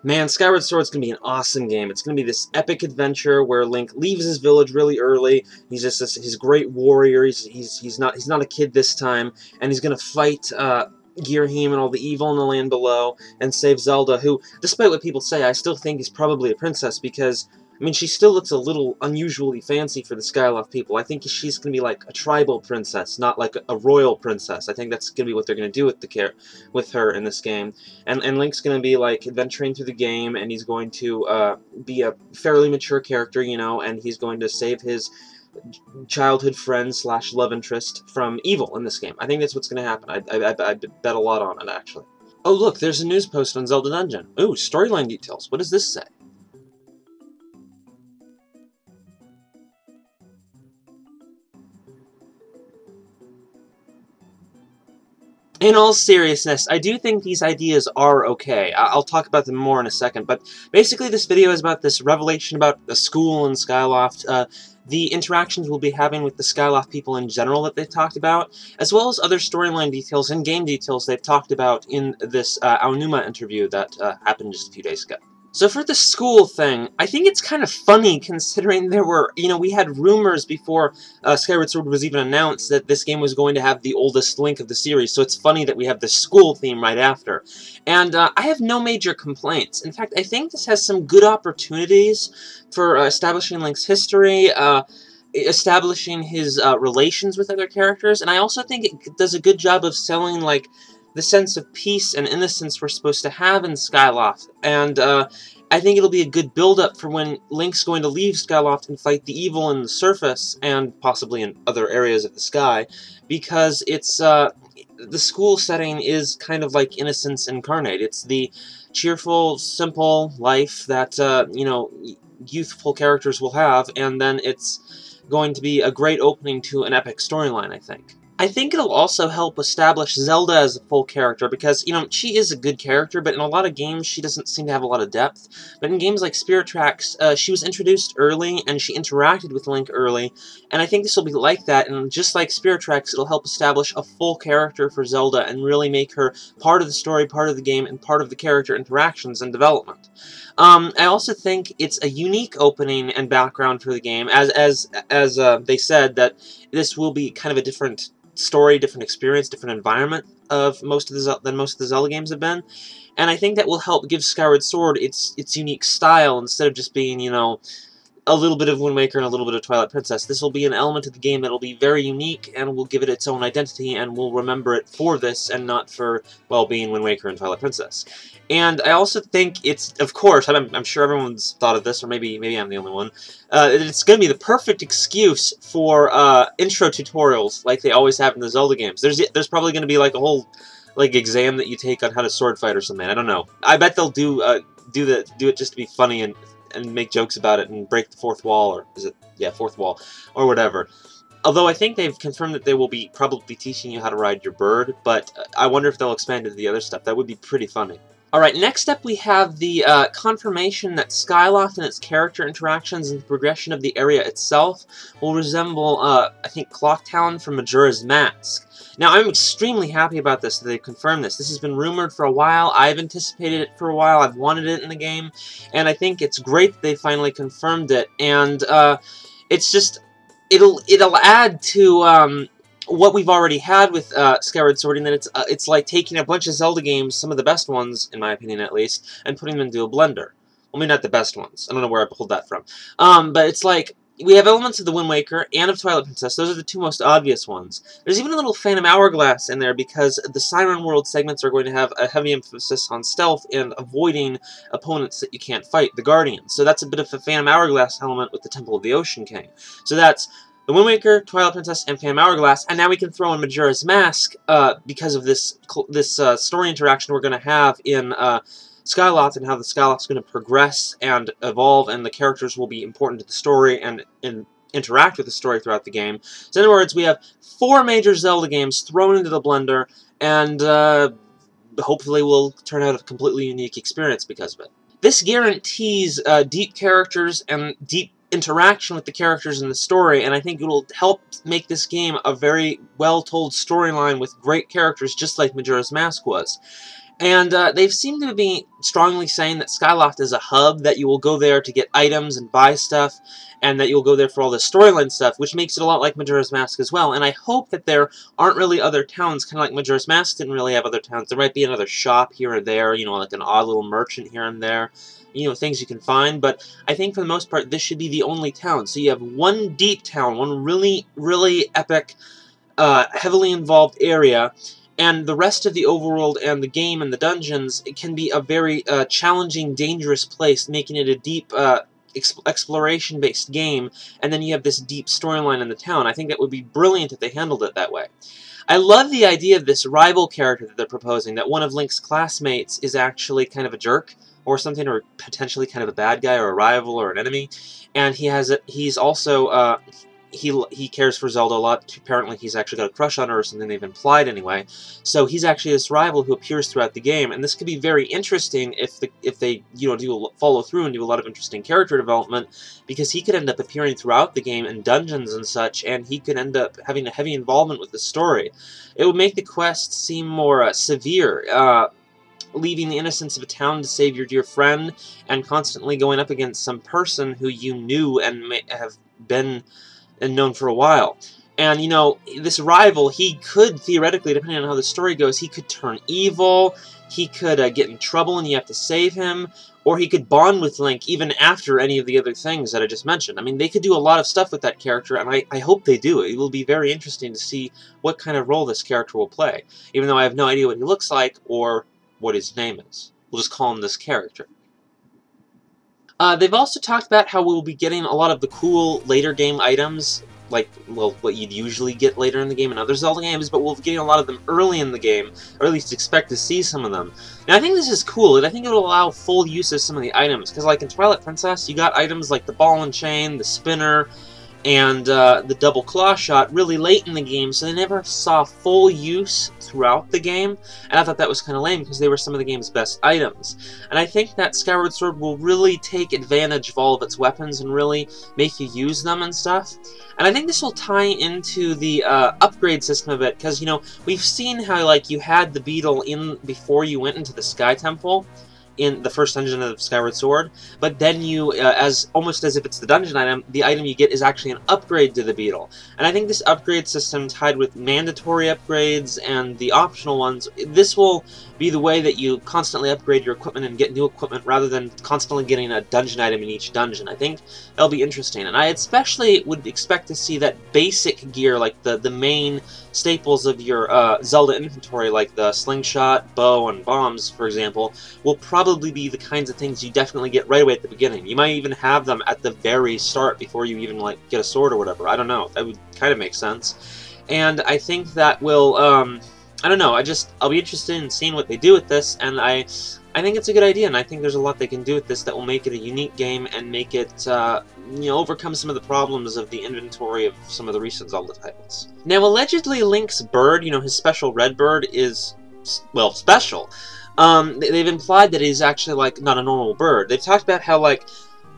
Man, Skyward Sword's gonna be an awesome game. It's gonna be this epic adventure where Link leaves his village really early. He's just he's a great warrior. He's not a kid this time, and he's gonna fight Ghirahim and all the evil in the land below, and save Zelda, who, despite what people say, I still think is probably a princess because, I mean, she still looks a little unusually fancy for the Skyloft people. I think she's going to be like a tribal princess, not like a royal princess. I think that's going to be what they're going to do with her in this game. And Link's going to be like adventuring through the game, and he's going to be a fairly mature character, you know, and he's going to save his childhood friend / love interest from evil in this game. I think that's what's going to happen. I bet a lot on it, actually. Oh, look, there's a news post on Zelda Dungeon. Ooh, storyline details. What does this say? In all seriousness, I do think these ideas are okay. I'll talk about them more in a second, but basically this video is about this revelation about the school in Skyloft, the interactions we'll be having with the Skyloft people in general that they've talked about, as well as other storyline details and game details they've talked about in this Aonuma interview that happened just a few days ago. So for the school thing, I think it's kind of funny considering there were, you know, we had rumors before Skyward Sword was even announced that this game was going to have the oldest Link of the series, so it's funny that we have the school theme right after. And I have no major complaints. In fact, I think this has some good opportunities for establishing Link's history, establishing his relations with other characters, and I also think it does a good job of selling, like, the sense of peace and innocence we're supposed to have in Skyloft, and I think it'll be a good build-up for when Link's going to leave Skyloft and fight the evil in the surface, and possibly in other areas of the sky, because it's, the school setting is kind of like innocence incarnate. It's the cheerful, simple life that, you know, youthful characters will have, and then it's going to be a great opening to an epic storyline, I think. I think it'll also help establish Zelda as a full character, because, you know, she is a good character, but in a lot of games she doesn't seem to have a lot of depth. But in games like Spirit Tracks, she was introduced early, and she interacted with Link early, and I think this will be like that, and just like Spirit Tracks, it'll help establish a full character for Zelda, and really make her part of the story, part of the game, and part of the character interactions and development. I also think it's a unique opening and background for the game, as they said, that this will be kind of a different story, different experience, different environment of than most of the Zelda games have been, and I think that will help give Skyward Sword its unique style instead of just being, you know, a little bit of Wind Waker and a little bit of Twilight Princess. This will be an element of the game that will be very unique and will give it its own identity, and we'll remember it for this and not for, well, being Wind Waker and Twilight Princess. And I also think it's, of course, I'm sure everyone's thought of this, or maybe I'm the only one, it's going to be the perfect excuse for intro tutorials like they always have in the Zelda games. There's probably going to be like a whole exam that you take on how to sword fight or something. I don't know. I bet they'll do it just to be funny and make jokes about it and break the fourth wall, or is it, yeah, fourth wall, or whatever. Although I think they've confirmed that they will be probably teaching you how to ride your bird, but I wonder if they'll expand into the other stuff. That would be pretty funny. Alright, next up we have the confirmation that Skyloft and its character interactions and the progression of the area itself will resemble, I think, Clocktown from Majora's Mask. Now, I'm extremely happy about this, that they've confirmed this. This has been rumored for a while, I've anticipated it for a while, I've wanted it in the game, and I think it's great that they finally confirmed it, and it's just, it'll add to, what we've already had with Skyward Sword, in that it's like taking a bunch of Zelda games, some of the best ones, in my opinion at least, and putting them into a blender. Well, maybe not the best ones. I don't know where I pulled that from. But it's like, we have elements of the Wind Waker and of Twilight Princess. Those are the two most obvious ones. There's even a little Phantom Hourglass in there, because the Siren World segments are going to have a heavy emphasis on stealth and avoiding opponents that you can't fight, the Guardians. So that's a bit of a Phantom Hourglass element with the Temple of the Ocean King. So that's the Wind Waker, Twilight Princess, and Phantom Hourglass, and now we can throw in Majora's Mask because of this story interaction we're going to have in Skyloft, and how the Skyloft's going to progress and evolve, and the characters will be important to the story and interact with the story throughout the game. So in other words, we have 4 major Zelda games thrown into the blender, and hopefully will turn out a completely unique experience because of it. This guarantees deep characters and deep interaction with the characters in the story, and I think it will help make this game a very well-told storyline with great characters, just like Majora's Mask was. And they've seemed to be strongly saying that Skyloft is a hub, that you will go there to get items and buy stuff, and that you'll go there for all the storyline stuff, which makes it a lot like Majora's Mask as well. And I hope that there aren't really other towns, kind of like Majora's Mask didn't really have other towns. There might be another shop here or there, you know, like an odd little merchant here and there, you know, things you can find. But I think for the most part, this should be the only town. So you have one deep town, one really, really epic, heavily involved area, and the rest of the overworld and the game and the dungeons, it can be a very challenging, dangerous place, making it a deep exploration-based game, and then you have this deep storyline in the town. I think that would be brilliant if they handled it that way. I love the idea of this rival character that they're proposing, that one of Link's classmates is actually kind of a jerk or something, or potentially kind of a bad guy or a rival or an enemy, and he's also he cares for Zelda a lot. Apparently he's actually got a crush on her, or something they've implied anyway. So he's actually this rival who appears throughout the game, and this could be very interesting if they do follow through and do a lot of interesting character development, because he could end up appearing throughout the game in dungeons and such, and he could end up having a heavy involvement with the story. It would make the quest seem more severe, leaving the innocence of a town to save your dear friend, and constantly going up against some person who you knew and may have been and known for a while. And, you know, this rival, he could, theoretically, depending on how the story goes, he could turn evil, he could get in trouble and you have to save him, or he could bond with Link even after any of the other things that I just mentioned. I mean, they could do a lot of stuff with that character, and I hope they do. It will be very interesting to see what kind of role this character will play, even though I have no idea what he looks like or what his name is. We'll just call him this character. They've also talked about how we'll be getting a lot of the cool later game items, like, well, what you'd usually get later in the game in other Zelda games, but we'll be getting a lot of them early in the game, or at least expect to see some of them. Now, I think this is cool, and I think it'll allow full use of some of the items, because like in Twilight Princess, you got items like the ball and chain, the spinner, and the double claw shot really late in the game, so they never saw full use throughout the game, and I thought that was kind of lame because they were some of the game's best items. And I think that Skyward Sword will really take advantage of all of its weapons and really make you use them and stuff. And I think this will tie into the upgrade system a bit, because, you know, we've seen how, like, you had the beetle in before you went into the Sky Temple, in the first dungeon of Skyward Sword, but then you, almost as if it's the dungeon item, the item you get is actually an upgrade to the beetle. And I think this upgrade system, tied with mandatory upgrades and the optional ones, this will be the way that you constantly upgrade your equipment and get new equipment rather than constantly getting a dungeon item in each dungeon. I think that'll be interesting. And I especially would expect to see that basic gear, like the main staples of your Zelda inventory, like the slingshot, bow, and bombs, for example, will probably be the kinds of things you definitely get right away at the beginning. You might even have them at the very start before you even, like, get a sword or whatever. I don't know. That would kind of make sense. And I think that will, I don't know, I'll be interested in seeing what they do with this, and I think it's a good idea, and I think there's a lot they can do with this that will make it a unique game and make it, you know, overcome some of the problems of the inventory of some of the recent Zelda titles. Now, allegedly, Link's bird, you know, his special red bird is, well, special. They've implied that he's actually, like, not a normal bird. They've talked about how, like,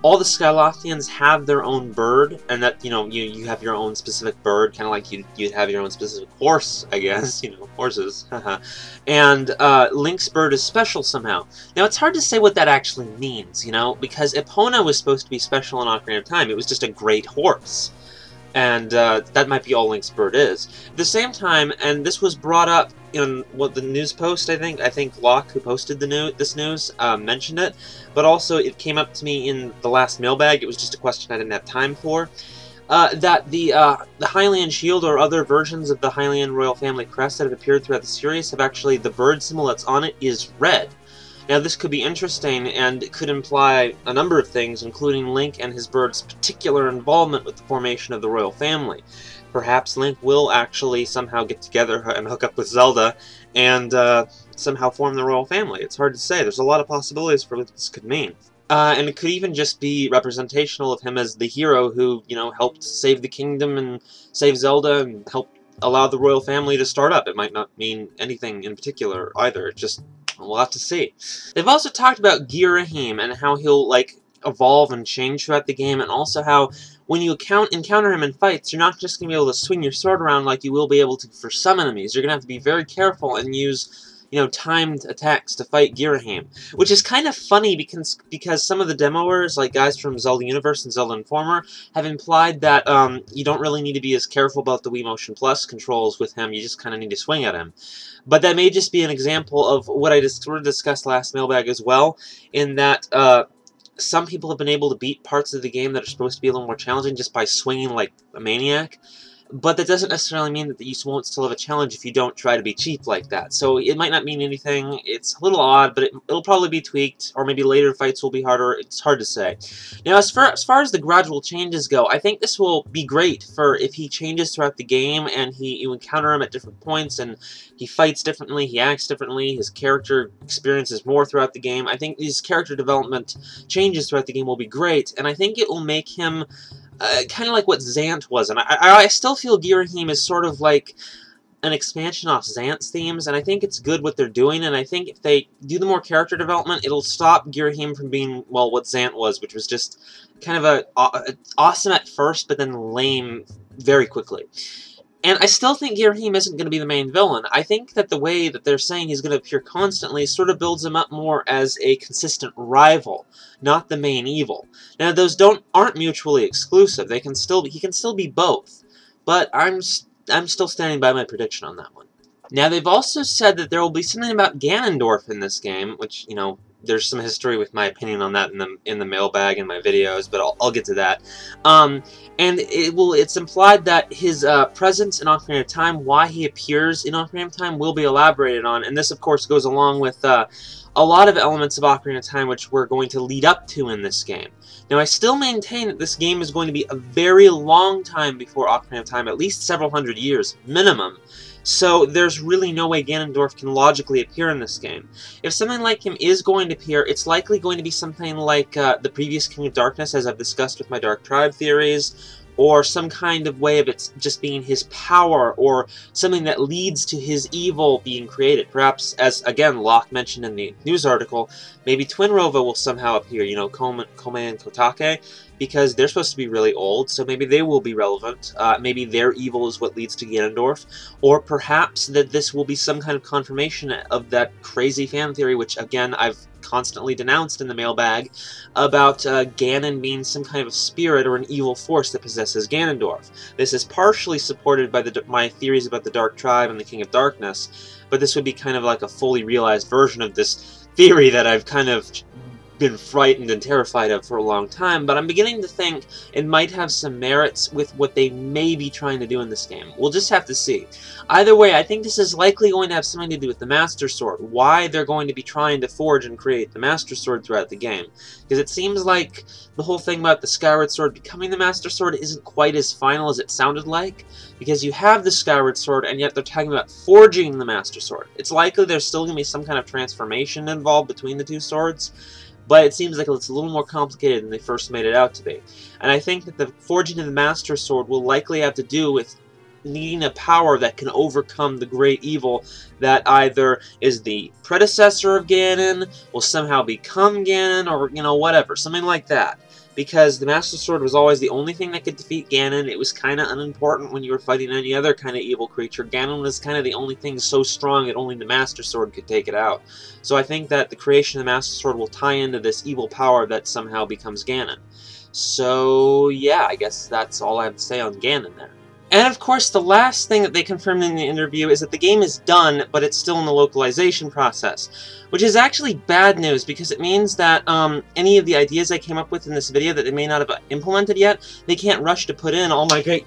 all the Skyloftians have their own bird, and that, you know, you have your own specific bird, kind of like you'd have your own specific horse, I guess, you know, horses, and Link's bird is special somehow. Now, it's hard to say what that actually means, you know, because Epona was supposed to be special in Ocarina of Time. It was just a great horse, and that might be all Link's bird is. At the same time, and this was brought up in what the news post, I think Locke, who posted this news, mentioned it, but also it came up to me in the last mailbag. It was just a question I didn't have time for. That the Hylian shield or other versions of the Hylian royal family crest that have appeared throughout the series have actually, the bird symbol that's on it is red. Now, this could be interesting, and it could imply a number of things, including Link and his bird's particular involvement with the formation of the royal family. Perhaps Link will actually somehow get together and hook up with Zelda and somehow form the royal family. It's hard to say. There's a lot of possibilities for what this could mean. And it could even just be representational of him as the hero who, you know, helped save the kingdom and save Zelda and helped allow the royal family to start up. It might not mean anything in particular either. It's just, we'll have to see. They've also talked about Ghirahim and how he'll, like, evolve and change throughout the game, and also how when you encounter him in fights, you're not just going to be able to swing your sword around like you will be able to for some enemies. You're going to have to be very careful and use you know, timed attacks to fight Ghirahim, which is kind of funny because some of the demoers, like guys from Zelda Universe and Zelda Informer, have implied that you don't really need to be as careful about the Wii Motion Plus controls with him, you just kind of need to swing at him. But that may just be an example of what I just sort of discussed last mailbag as well, in that some people have been able to beat parts of the game that are supposed to be a little more challenging just by swinging like a maniac. But that doesn't necessarily mean that you won't still have a challenge if you don't try to be cheap like that. So it might not mean anything. It's a little odd, but it'll probably be tweaked, or maybe later fights will be harder. It's hard to say. Now, as far as the gradual changes go, I think this will be great for if he changes throughout the game and you encounter him at different points and he fights differently, he acts differently, his character experiences more throughout the game. I think these character development changes throughout the game will be great, and I think it will make him kind of like what Zant was, and I still feel Ghirahim is sort of like an expansion off Zant's themes, and I think it's good what they're doing, and I think if they do the more character development, it'll stop Ghirahim from being, well, what Zant was, which was just kind of awesome at first, but then lame very quickly. And I still think Ghirahim isn't going to be the main villain. I think that the way that they're saying he's going to appear constantly sort of builds him up more as a consistent rival, not the main evil. Now, those aren't mutually exclusive. He can still be both. But I'm still standing by my prediction on that one. Now, they've also said that there will be something about Ganondorf in this game, which, you know, there's some history with my opinion on that in the mailbag in my videos, but I'll get to that. And it's implied that his presence in Ocarina of Time, why he appears in Ocarina of Time, will be elaborated on, and this, of course, goes along with a lot of elements of Ocarina of Time which we're going to lead up to in this game. Now, I still maintain that this game is going to be a very long time before Ocarina of Time, at least several hundred years, minimum. So there's really no way Ganondorf can logically appear in this game. If something like him is going to appear, it's likely going to be something like the previous King of Darkness, as I've discussed with my Dark Tribe theories, or some kind of way of it just being his power, or something that leads to his evil being created. Perhaps, as, again, Locke mentioned in the news article, maybe Twinrova will somehow appear, you know, Kome and Kotake, because they're supposed to be really old, so maybe they will be relevant. Maybe their evil is what leads to Ganondorf. Or perhaps that this will be some kind of confirmation of that crazy fan theory, which, again, I've constantly denounced in the mailbag, about Ganon being some kind of a spirit or an evil force that possesses Ganondorf. This is partially supported by my theories about the Dark Tribe and the King of Darkness, but this would be kind of like a fully realized version of this theory that I've kind of been frightened and terrified of for a long time, but I'm beginning to think it might have some merits with what they may be trying to do in this game. We'll just have to see. Either way, I think this is likely going to have something to do with the Master Sword, why they're going to be trying to forge and create the Master Sword throughout the game. Because it seems like the whole thing about the Skyward Sword becoming the Master Sword isn't quite as final as it sounded like, because you have the Skyward Sword, and yet they're talking about forging the Master Sword. It's likely there's still going to be some kind of transformation involved between the two swords, but it seems like it's a little more complicated than they first made it out to be. And I think that the forging of the Master Sword will likely have to do with needing a power that can overcome the great evil that either is the predecessor of Ganon, will somehow become Ganon, or, you know, whatever, something like that. Because the Master Sword was always the only thing that could defeat Ganon. It was kind of unimportant when you were fighting any other kind of evil creature. Ganon was kind of the only thing so strong that only the Master Sword could take it out. So I think that the creation of the Master Sword will tie into this evil power that somehow becomes Ganon. So, yeah, I guess that's all I have to say on Ganon there. And of course, the last thing that they confirmed in the interview is that the game is done, but it's still in the localization process. Which is actually bad news, because it means that any of the ideas I came up with in this video that they may not have implemented yet, they can't rush to put in all my great